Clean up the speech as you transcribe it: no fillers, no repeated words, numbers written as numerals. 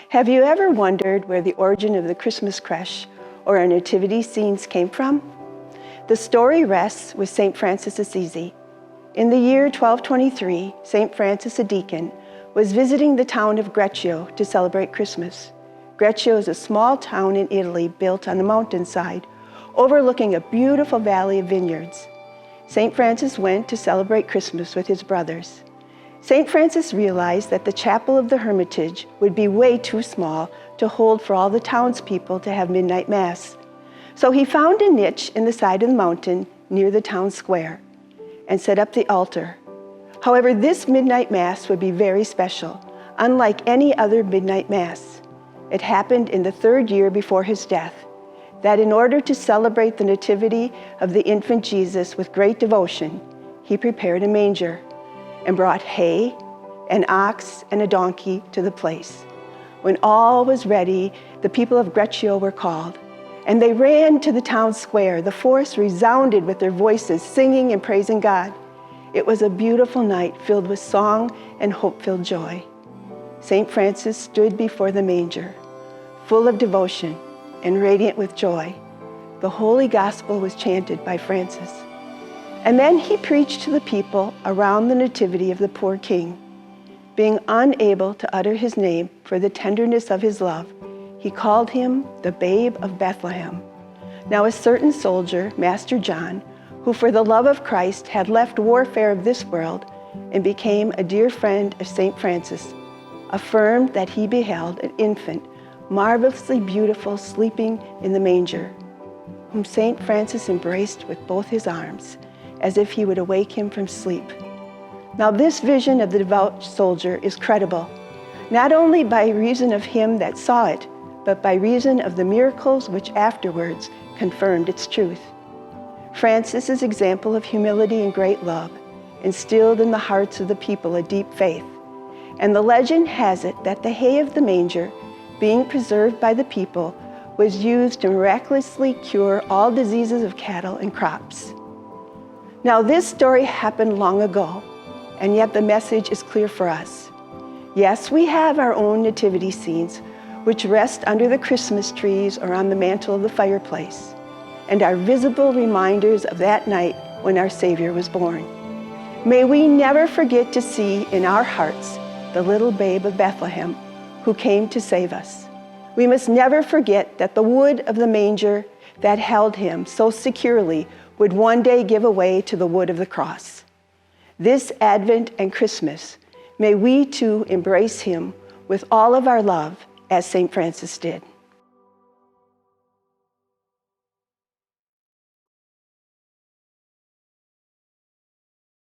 Have you ever wondered where the origin of the Christmas creche or our nativity scenes came from? The story rests with St. Francis Assisi. In the year 1223, St. Francis, a deacon, was visiting the town of Greccio to celebrate Christmas. Greccio is a small town in Italy built on a mountainside, overlooking a beautiful valley of vineyards. St. Francis went to celebrate Christmas with his brothers. St. Francis realized that the chapel of the Hermitage would be way too small to hold for all the townspeople to have midnight mass. So he found a niche in the side of the mountain near the town square and set up the altar. However, this midnight mass would be very special, unlike any other midnight mass. It happened in the 3rd year before his death, that in order to celebrate the nativity of the infant Jesus with great devotion, he prepared a manger and brought hay, an ox, and a donkey to the place. When all was ready, the people of Greccio were called, and they ran to the town square. The forest resounded with their voices, singing and praising God. It was a beautiful night filled with song and hope-filled joy. St. Francis stood before the manger, full of devotion and radiant with joy. The Holy Gospel was chanted by Francis. And then he preached to the people around the nativity of the poor king. Being unable to utter his name for the tenderness of his love, he called him the Babe of Bethlehem. Now a certain soldier, Master John, who for the love of Christ had left warfare of this world and became a dear friend of St. Francis, affirmed that he beheld an infant, marvelously beautiful, sleeping in the manger, whom St. Francis embraced with both his arms, as if he would awake him from sleep. Now this vision of the devout soldier is credible, not only by reason of him that saw it, but by reason of the miracles which afterwards confirmed its truth. Francis's example of humility and great love instilled in the hearts of the people a deep faith, and the legend has it that the hay of the manger, being preserved by the people, was used to miraculously cure all diseases of cattle and crops. Now this story happened long ago, and yet the message is clear for us. Yes, we have our own nativity scenes, which rest under the Christmas trees or on the mantle of the fireplace, and are visible reminders of that night when our Savior was born. May we never forget to see in our hearts the little babe of Bethlehem who came to save us. We must never forget that the wood of the manger that held him so securely would one day give way to the wood of the cross. This Advent and Christmas, may we too embrace him with all of our love as St. Francis did.